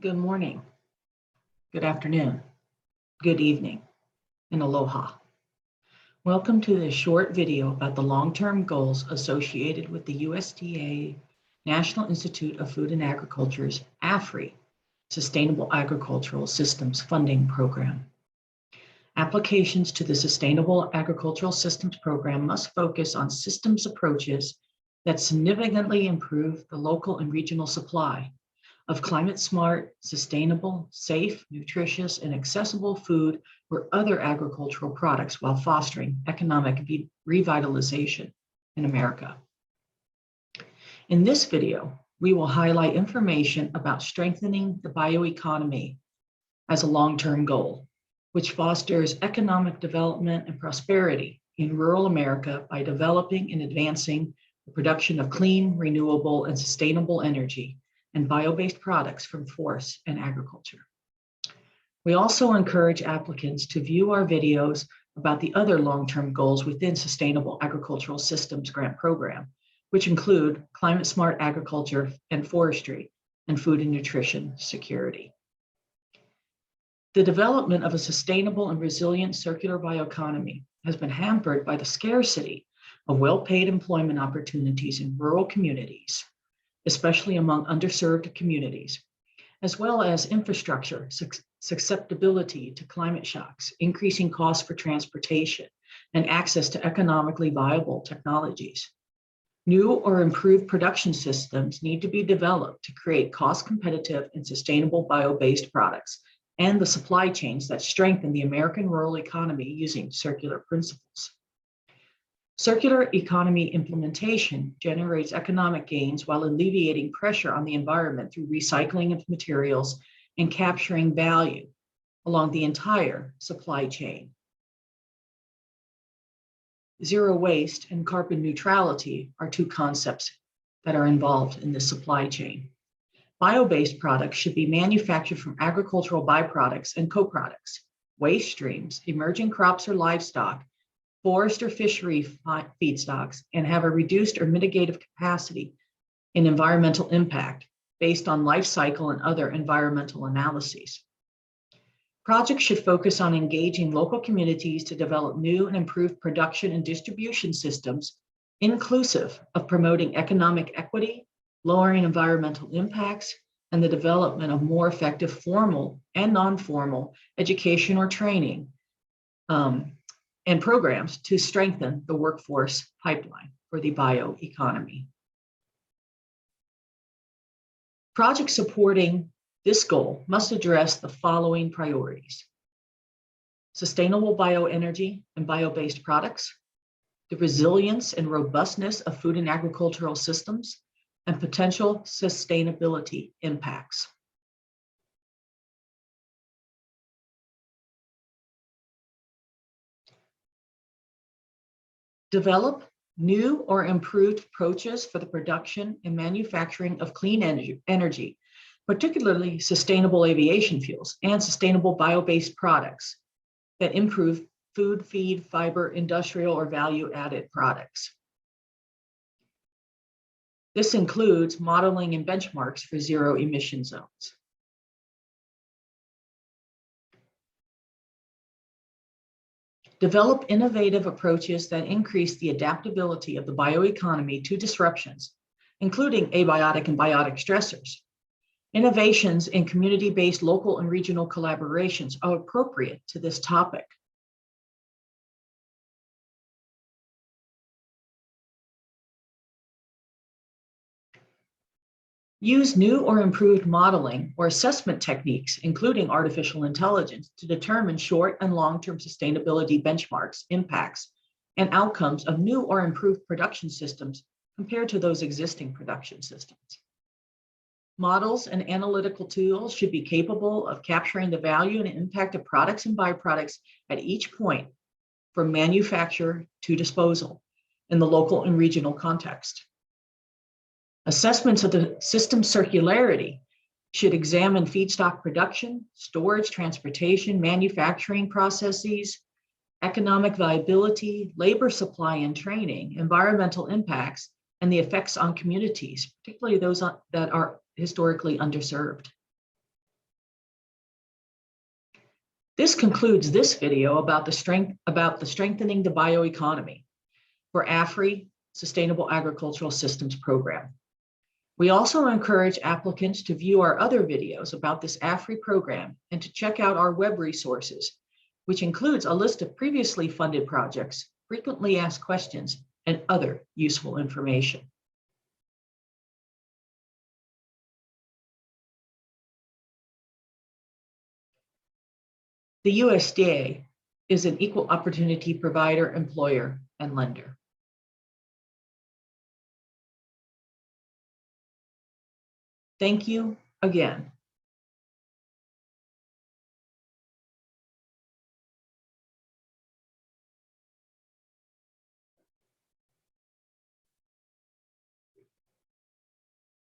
Good morning, good afternoon, good evening, and aloha. Welcome to this short video about the long-term goals associated with the USDA National Institute of Food and Agriculture's AFRI Sustainable Agricultural Systems Funding Program. Applications to the Sustainable Agricultural Systems Program must focus on systems approaches that significantly improve the local and regional supply of climate-smart, sustainable, safe, nutritious, and accessible food or other agricultural products while fostering economic revitalization in America. In this video, we will highlight information about strengthening the bioeconomy as a long-term goal, which fosters economic development and prosperity in rural America by developing and advancing the production of clean, renewable, and sustainable energy and bio-based products from forests and agriculture. We also encourage applicants to view our videos about the other long-term goals within Sustainable Agricultural Systems Grant Program, which include climate-smart agriculture and forestry and food and nutrition security. The development of a sustainable and resilient circular bioeconomy has been hampered by the scarcity of well-paid employment opportunities in rural communities, especially among underserved communities, as well as infrastructure susceptibility to climate shocks, increasing costs for transportation, and access to economically viable technologies. New or improved production systems need to be developed to create cost-competitive and sustainable bio-based products and the supply chains that strengthen the American rural economy using circular principles. Circular economy implementation generates economic gains while alleviating pressure on the environment through recycling of materials and capturing value along the entire supply chain. Zero waste and carbon neutrality are two concepts that are involved in this supply chain. Bio-based products should be manufactured from agricultural byproducts and co-products, waste streams, emerging crops or livestock, forest or fishery feedstocks, and have a reduced or mitigative capacity in environmental impact based on life cycle and other environmental analyses. Projects should focus on engaging local communities to develop new and improved production and distribution systems, inclusive of promoting economic equity, lowering environmental impacts, and the development of more effective formal and non-formal education or training and programs to strengthen the workforce pipeline for the bioeconomy. Projects supporting this goal must address the following priorities: sustainable bioenergy and bio-based products, the resilience and robustness of food and agricultural systems, and potential sustainability impacts. Develop new or improved approaches for the production and manufacturing of clean energy, particularly sustainable aviation fuels and sustainable bio-based products that improve food, feed, fiber, industrial, or value-added products. This includes modeling and benchmarks for zero emission zones. Develop innovative approaches that increase the adaptability of the bioeconomy to disruptions, including abiotic and biotic stressors. Innovations in community-based local and regional collaborations are appropriate to this topic. Use new or improved modeling or assessment techniques, including artificial intelligence, to determine short and long-term sustainability benchmarks, impacts, and outcomes of new or improved production systems compared to those existing production systems. Models and analytical tools should be capable of capturing the value and impact of products and byproducts at each point from manufacture to disposal in the local and regional context. Assessments of the system circularity should examine feedstock production, storage, transportation, manufacturing processes, economic viability, labor supply and training, environmental impacts, and the effects on communities, particularly those that are historically underserved. This concludes this video about the Strengthening the Bioeconomy for AFRI Sustainable Agricultural Systems Program. We also encourage applicants to view our other videos about this AFRI program and to check out our web resources, which includes a list of previously funded projects, frequently asked questions, and other useful information. The USDA is an equal opportunity provider, employer, and lender. Thank you again